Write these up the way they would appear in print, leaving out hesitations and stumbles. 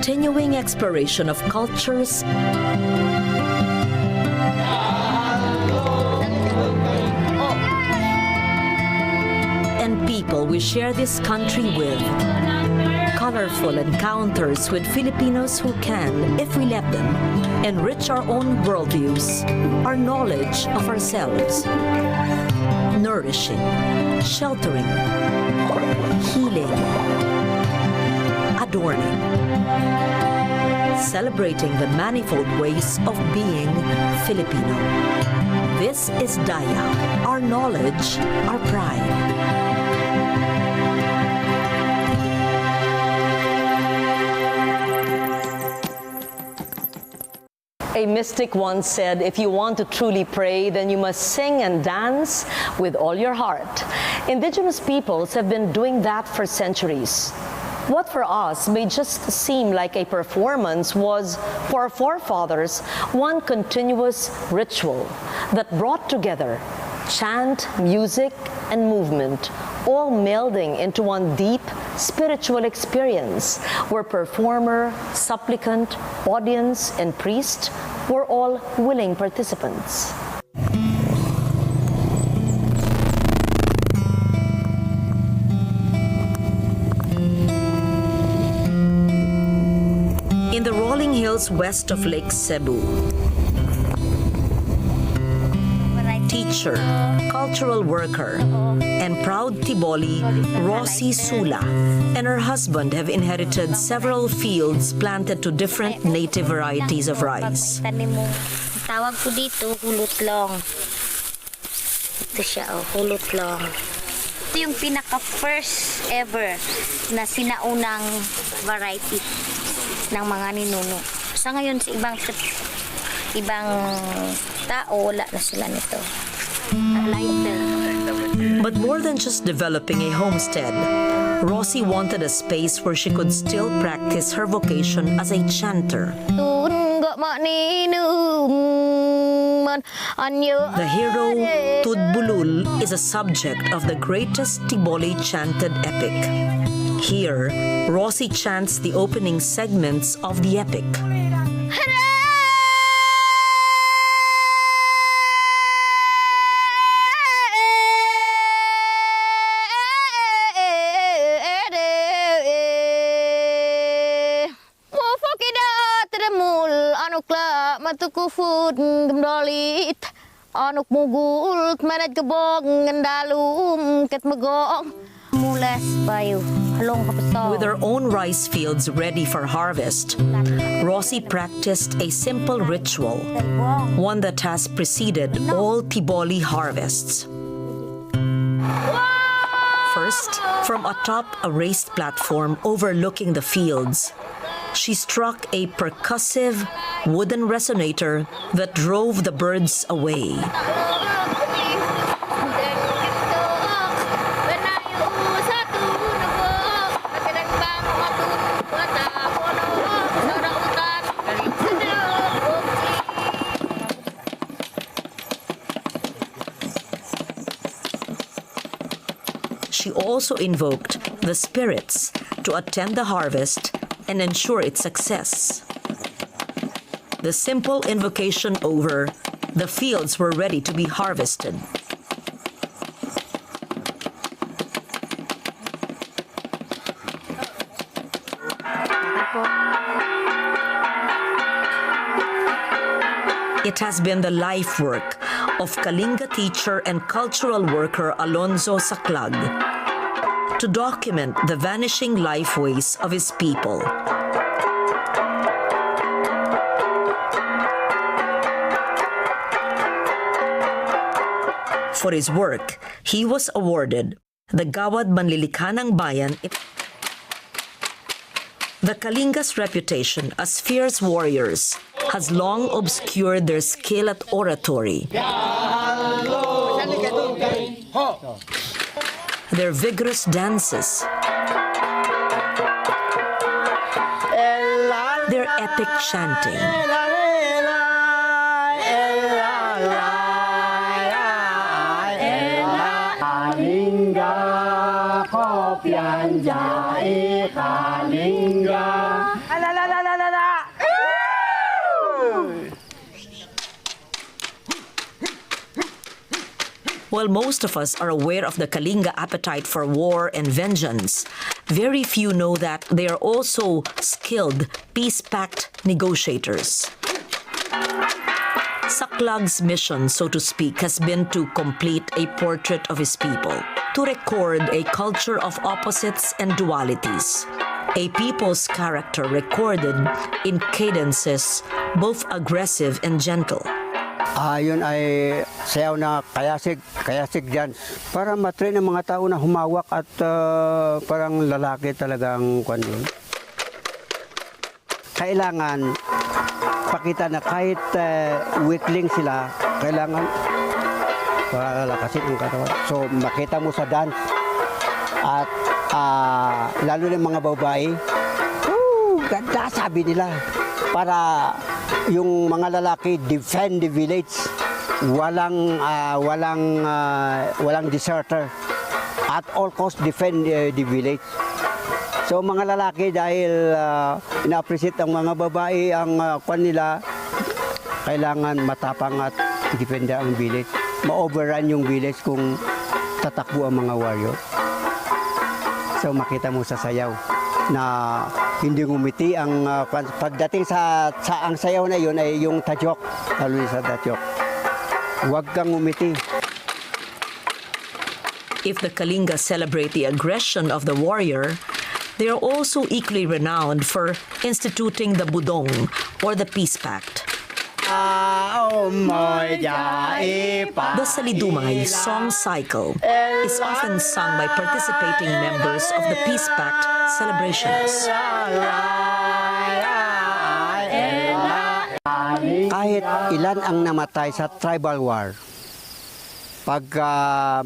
continuing exploration of cultures and people we share this country with. Colorful encounters with Filipinos who can, if we let them, enrich our own worldviews, our knowledge of ourselves. Nourishing, sheltering, healing, adorning, celebrating the manifold ways of being Filipino. This is Dayaw, our knowledge, our pride. A mystic once said, if you want to truly pray, then you must sing and dance with all your heart. Indigenous peoples have been doing that for centuries. What for us may just seem like a performance was, for our forefathers, one continuous ritual that brought together chant, music, and movement, all melding into one deep spiritual experience where performer, supplicant, audience, and priest were all willing participants. In the rolling hills west of Lake Cebu, teacher, cultural worker, and proud Tiboli, Rosie Sula, and her husband have inherited several fields planted to different native varieties of rice. Tawag ko dito, hulutlong. Ito siya, hulutlong. Ito yung pinaka-first ever na sinaunang variety ng mga ninuno. Sa ngayon, sa ibang tao, wala na sila nito. But more than just developing a homestead, Rosie wanted a space where she could still practice her vocation as a chanter. The hero, Bulul, is a subject of the greatest Tiboli chanted epic. Here, Rosie chants the opening segments of the epic. Matukufud gemdolit anuk mugul manad kebog ngendalum ket megong mules bayu halong kapso. With her own rice fields ready for harvest, Rosie practiced a simple ritual, one that has preceded all Tiboli harvests. First, from atop a raised platform overlooking the fields, she struck a percussive wooden resonator that drove the birds away. She also invoked the spirits to attend the harvest and ensure its success. The simple invocation over, the fields were ready to be harvested. It has been the life work of Kalinga teacher and cultural worker Alonzo Saclag to document the vanishing lifeways of his people. For his work, he was awarded the Gawad Manlilikanang Bayan. The Kalinga's reputation as fierce warriors has long obscured their skill at oratory. Their vigorous dances, their epic chanting, While most of us are aware of the Kalinga appetite for war and vengeance, very few know that they are also skilled peace pact negotiators. Saklag's mission, so to speak, has been to complete a portrait of his people, to record a culture of opposites and dualities, a people's character recorded in cadences both aggressive and gentle. Yun ay sayaw na kayasig dance. Para matrain ang mga tao na humawak at parang lalaki talagang kwan yun. Kailangan pakita na kahit weakling sila, kailangan para lalakasin ang katawan. So makita mo sa dance at lalo na mga babae, ganda sabi nila. Para yung mga lalaki defend the village, walang deserter, at all cost defend the village. So mga lalaki dahil ina-appreciate ang mga babae ang kwan nila, kailangan matapang at defend ang village, ma-overrun yung village kung tatakbo ang mga warrior. So makita mo sa sayaw na hindi ngumiti ang pagdating sa ang sayaw na yun ay yung tadyok, lalo sa tadyok. Huwag kang ngumiti. If the Kalinga celebrate the aggression of the warrior, they are also equally renowned for instituting the budong or the peace pact. The Salidumay song cycle is often sung by participating members of the Peace Pact celebrations. Kahit ilan ang namatay sa tribal war, pag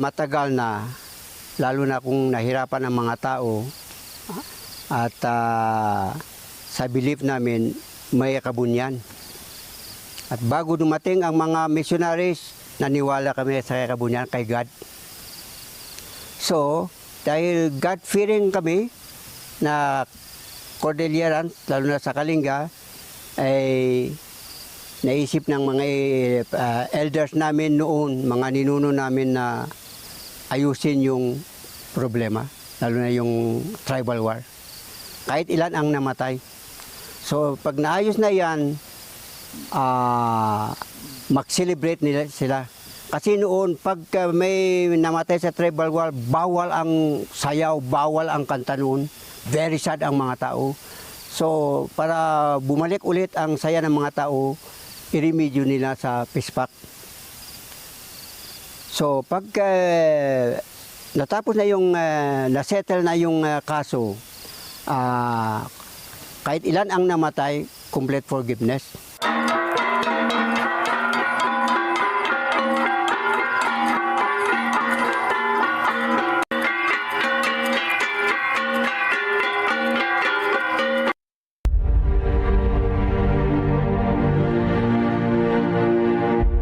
matagal na, lalo na kung nahirapan ang mga tao, at sa belief namin, may kabunyan. At bago dumating ang mga missionaries, naniwala kami sa kabunyan kay God. So, dahil God-fearing kami na Cordillerans, lalo na sa Kalinga, ay naisip ng mga elders namin noon, mga ninuno namin na ayusin yung problema, lalo na yung tribal war. Kahit ilan ang namatay. So, pag naayos na yan, mag-celebrate nila sila. Kasi noon, pag may namatay sa tribal war, bawal ang sayaw, bawal ang kanta noon. Very sad ang mga tao. So, para bumalik ulit ang saya ng mga tao, i-remedyo nila sa peace pact. So, pag natapos na yung, nasettle na yung kaso, kahit ilan ang namatay, complete forgiveness.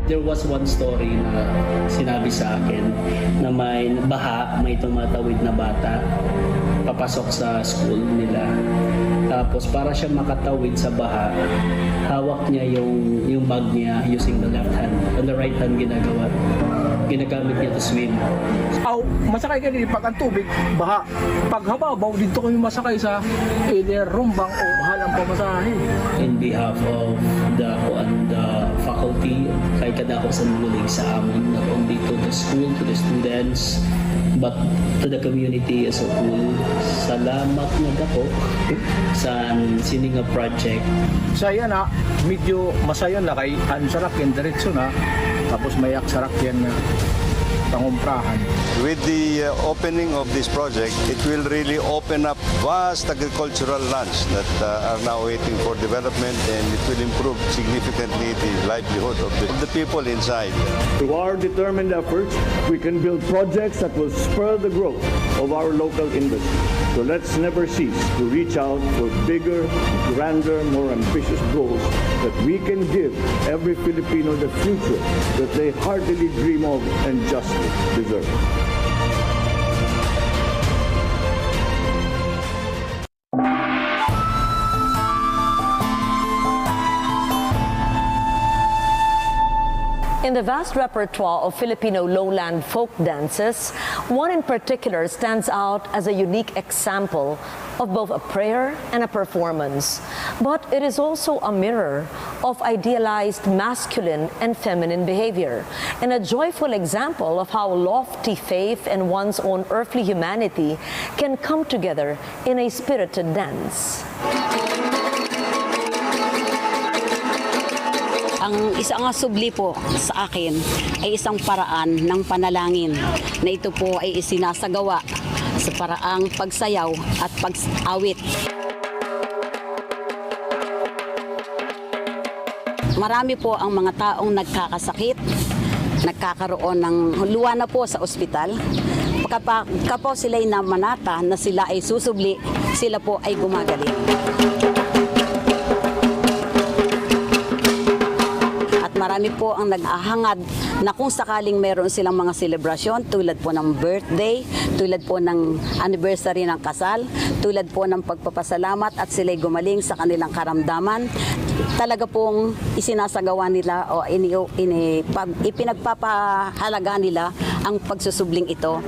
There was one story na sinabi sa akin na may baha, may tumatawid na bata papasok sa school nila. Tapos para siya makatawid sa baha, hawak niya yung bag niya using the left hand. On the right hand ginagamit niya to swim. Masakay ka din pag ang tubig, baha. Pag hababaw, dito kayo masakay sa either rumbang o bahalang pamasahe. In behalf of the faculty, kay kadako sa muling sa amon, not only to the school, to the students, but to the community as a whole. Salamat nga dako sa Sininga Project. Saya na, medyo masaya na kay Ansarak yan, diretso na. Tapos may aksarak yan na pangumprahan. With the opening of this project, it will really open up vast agricultural lands that are now waiting for development, and it will improve significantly the livelihood of the people inside. Through our determined efforts, we can build projects that will spur the growth of our local industry. So let's never cease to reach out for bigger, grander, more ambitious goals that we can give every Filipino the future that they heartily dream of and justly deserve. In the vast repertoire of Filipino lowland folk dances, one in particular stands out as a unique example of both a prayer and a performance. But it is also a mirror of idealized masculine and feminine behavior, and a joyful example of how lofty faith and one's own earthly humanity can come together in a spirited dance. Ang isang subli po sa akin ay isang paraan ng panalangin na ito po ay isinasagawa sa paraang pagsayaw at pag-awit. Marami po ang mga taong nagkakasakit, nagkakaroon ng luwa na po sa ospital. Kapag sila'y namanata na sila ay susubli, sila po ay gumagaling. Marami po ang nag-ahangad na kung sakaling meron silang mga selebrasyon tulad po ng birthday, tulad po ng anniversary ng kasal, tulad po ng pagpapasalamat at sila'y gumaling sa kanilang karamdaman, talaga pong isinasagawa nila o ipinagpapahalaga nila ang pagsusubling ito.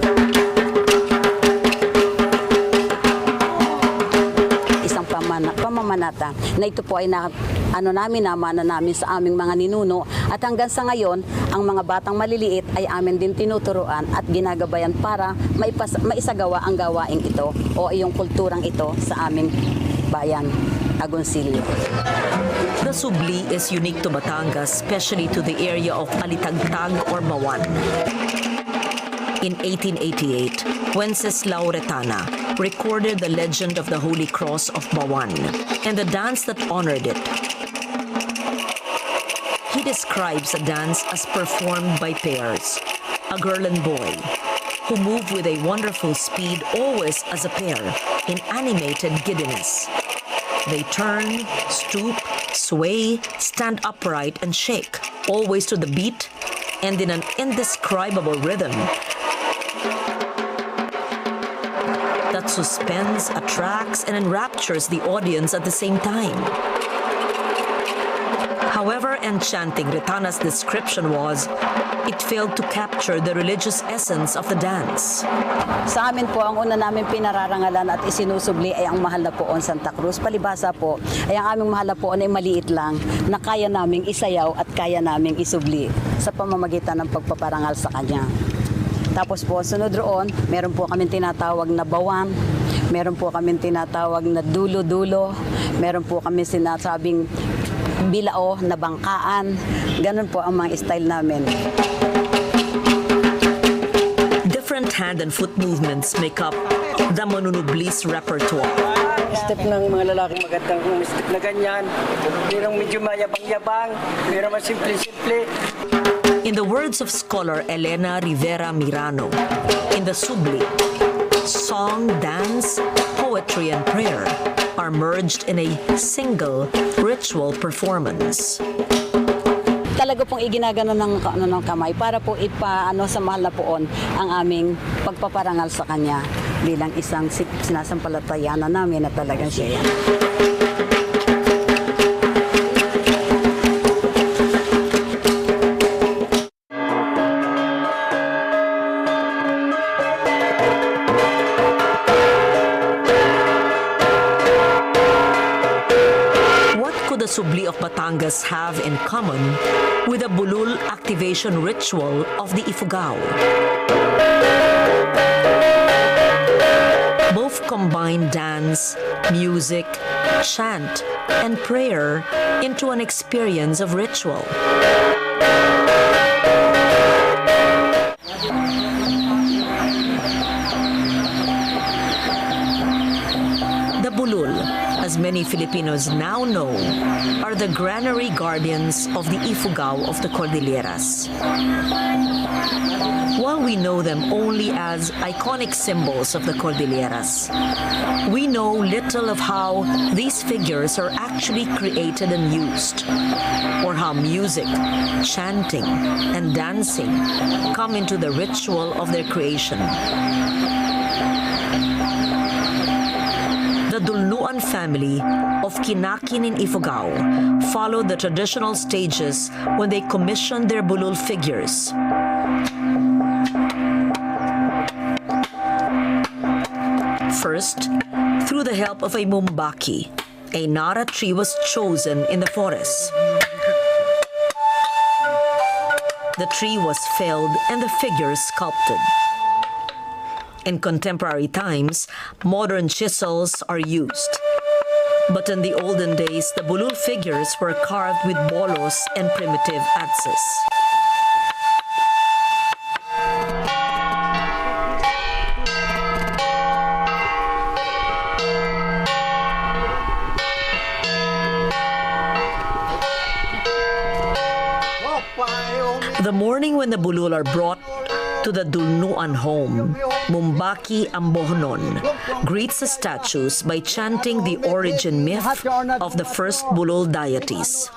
Isang pamamanata na ito po ay namana namin sa aming mga ninuno at hanggang sa ngayon, ang mga batang maliliit ay amin din tinuturuan at ginagabayan para maisagawa ang gawaing ito o iyong kulturang ito sa aming bayan, Agoncillo. The Subli is unique to Batangas, especially to the area of Alitagtag or Mawan. In 1888, Wenceslao Retana recorded the legend of the Holy Cross of Mawan and the dance that honored it. He describes a dance as performed by pairs, a girl and boy, who move with a wonderful speed always as a pair in animated giddiness. They turn, stoop, sway, stand upright and shake, always to the beat and in an indescribable rhythm that suspends, attracts, and enraptures the audience at the same time. However enchanting Retana's description was, it failed to capture the religious essence of the dance. Sa amin po, ang una namin pinararangalan at isinusubli ay ang mahal na poon Santa Cruz. Palibhasa po, ay ang aming mahal na poon ay maliit lang na kaya naming isayaw at kaya naming isubli sa pamamagitan ng pagpaparangal sa kanya. Tapos po, sunod roon, meron po kaming tinatawag na bawan, meron po kaming tinatawag na dulo-dulo, meron po kaming sinasabing bilao na bangkaan. Ganun po ang mga style namin. Different hand and foot movements make up the Manunublis repertoire. Step ng mga lalaking magandang step na ganyan. Merong medyo mayabang-yabang, merong mas simple-simple. In the words of scholar Elena Rivera Mirano, in the Subli, song, dance, poetry, and prayer are merged in a single ritual performance. Talaga pong iginagano ng kamay para po ipaano sa mahal na poon ang aming pagpaparangal sa kanya bilang isang sinasampalatayanan namin na talagang siya yan. The Subli of Batangas have in common with the Bulul activation ritual of the Ifugao. Both combine dance, music, chant, and prayer into an experience of ritual. The Bulul, as many Filipinos now know, are the granary guardians of the Ifugao of the Cordilleras. While we know them only as iconic symbols of the Cordilleras, we know little of how these figures are actually created and used, or how music, chanting, and dancing come into the ritual of their creation. The Dulnuan Dulnuan family of Kinakin in Ifugao followed the traditional stages when they commissioned their bulul figures. First, through the help of a mumbaki, a nara tree was chosen in the forest. The tree was felled and the figures sculpted. In contemporary times, modern chisels are used. But in the olden days, the bulul figures were carved with bolos and primitive axes. The morning when the bulul are brought to the Dulnuan home, Mumbaki Ambohnon greets the statues by chanting the origin myth of the first bulul deities.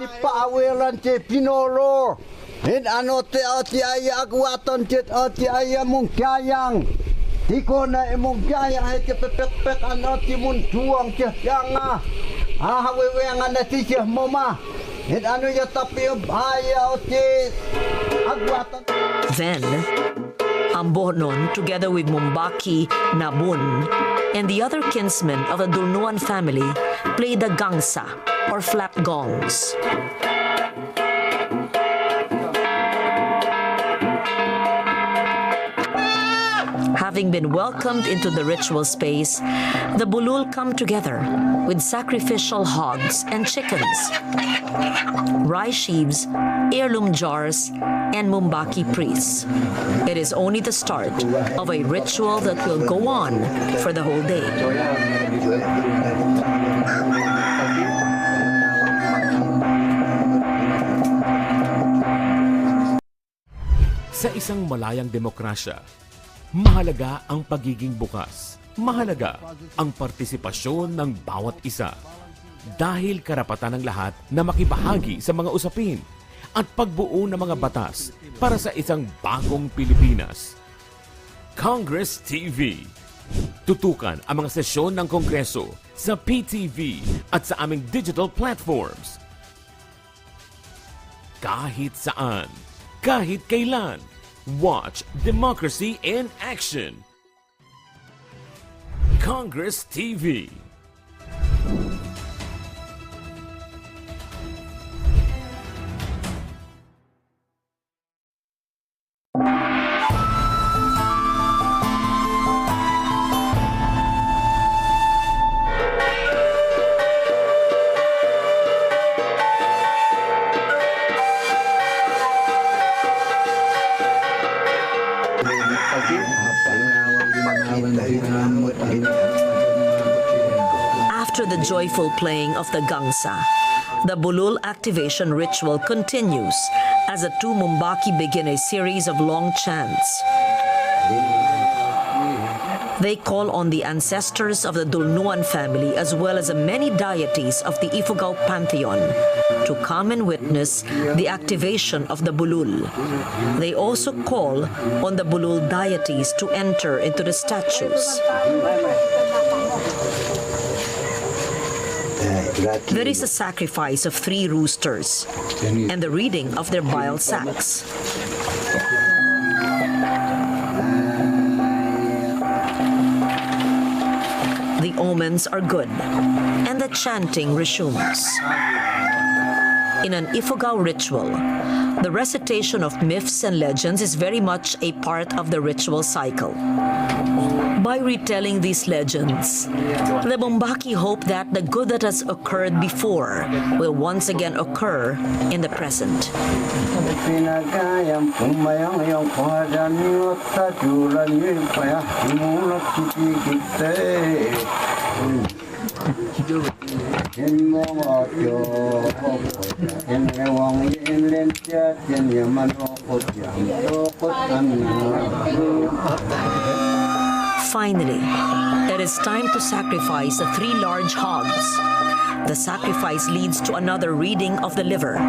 Then, Ambohnon, together with Mumbaki, Nabun, and the other kinsmen of the Dulnuan family, play the gangsa, or flat gongs. Having been welcomed into the ritual space, the bulul come together with sacrificial hogs and chickens, rice sheaves, heirloom jars, and Mumbaki priests. It is only the start of a ritual that will go on for the whole day. Sa isang malayang demokrasya, mahalaga ang pagiging bukas. Mahalaga ang partisipasyon ng bawat isa. Dahil karapatan ng lahat na makibahagi sa mga usapin at pagbuo ng mga batas para sa isang bagong Pilipinas. Congress TV. Tutukan ang mga sesyon ng Kongreso sa PTV at sa aming digital platforms. Kahit saan, kahit kailan, watch democracy in action. Congress TV. After the joyful playing of the gangsa, the bulul activation ritual continues as the two Mumbaki begin a series of long chants. They call on the ancestors of the Dulnuan family as well as the many deities of the Ifugao pantheon to come and witness the activation of the bulul. They also call on the bulul deities to enter into the statues. There is a sacrifice of 3 roosters and the reading of their bile sacks. The omens are good, and the chanting resumes. In an Ifugao ritual, the recitation of myths and legends is very much a part of the ritual cycle. By retelling these legends, the Mumbaki hope that the good that has occurred before will once again occur in the present. Finally, it is time to sacrifice the 3 large hogs. The sacrifice leads to another reading of the liver.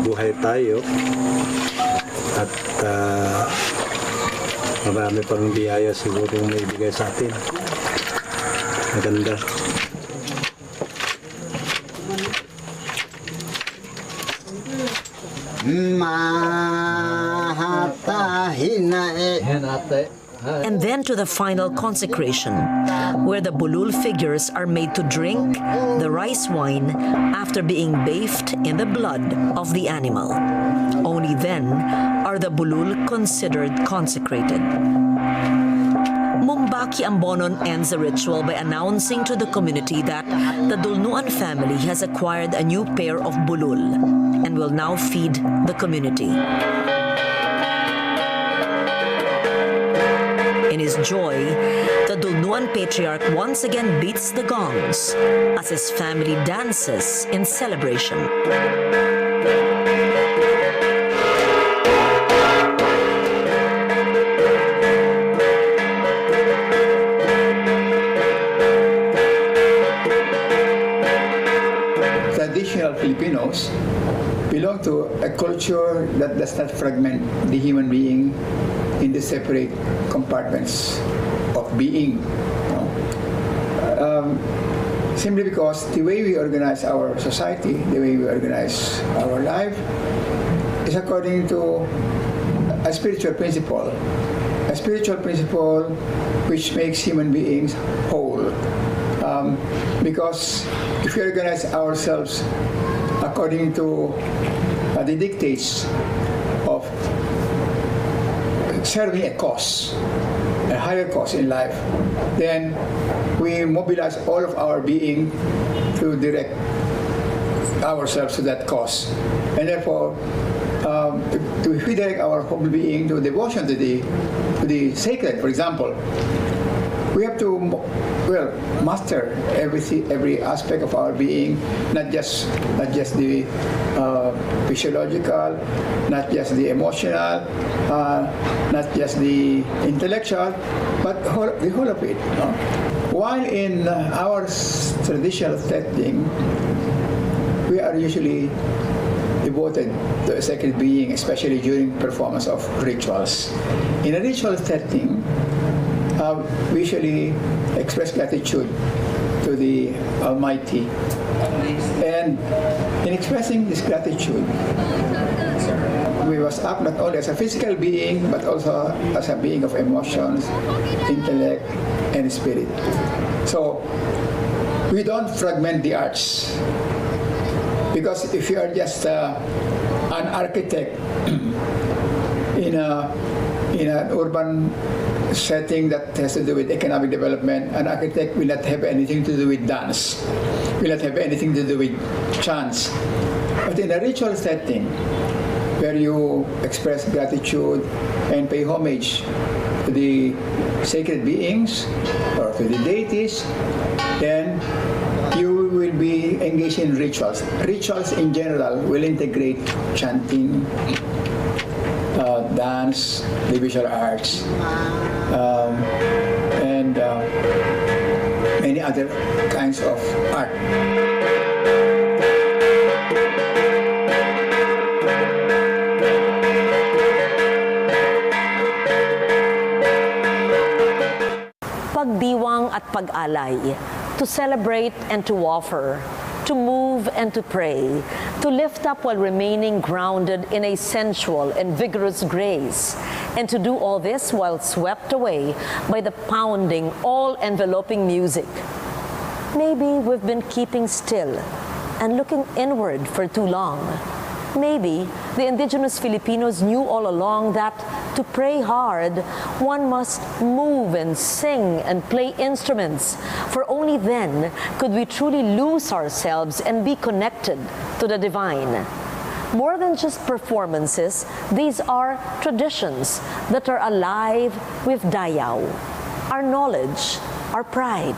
Buhay tayo. At marami pang biyaya siguro may ibigay sa atin. Maganda. And then to the final consecration, where the Bulul figures are made to drink the rice wine after being bathed in the blood of the animal. Only then are the Bulul considered consecrated. Mumbaki Ambonon ends the ritual by announcing to the community that the Dulnuan family has acquired a new pair of Bulul and will now feed the community. In his joy, the Dulnuan patriarch once again beats the gongs as his family dances in celebration. Traditional Filipinos belong to a culture that does not fragment the human being in the separate compartments of being. Simply because the way we organize our society, the way we organize our life, is according to a spiritual principle which makes human beings whole. Because if we organize ourselves according to the dictates of serving a cause, a higher cause in life, then we mobilize all of our being to direct ourselves to that cause. And therefore, if we direct our whole being to devotion to the sacred, for example, we have to master every aspect of our being, not just the physiological, not just the emotional, not just the intellectual, but the whole of it. No? While in our traditional setting, we are usually devoted to a sacred being, especially during performance of rituals. In a ritual setting, we usually express gratitude to the Almighty. And in expressing this gratitude, we must act not only as a physical being, but also as a being of emotions, intellect, and spirit. So, we don't fragment the arts. Because if you are just an architect in an urban setting that has to do with economic development, an architect will not have anything to do with dance, will not have anything to do with chants. But in a ritual setting, where you express gratitude and pay homage to the sacred beings or to the deities, then you will be engaged in rituals. Rituals in general will integrate chanting, dance, the visual arts, and many other kinds of art. Pagdiwang at pag-alay, to celebrate and to offer, to move and to pray, to lift up while remaining grounded in a sensual and vigorous grace, and to do all this while swept away by the pounding, all-enveloping music. Maybe we've been keeping still and looking inward for too long. Maybe the indigenous Filipinos knew all along that to pray hard, one must move and sing and play instruments, for only then could we truly lose ourselves and be connected to the divine. More than just performances, these are traditions that are alive with Dayaw, our knowledge, our pride.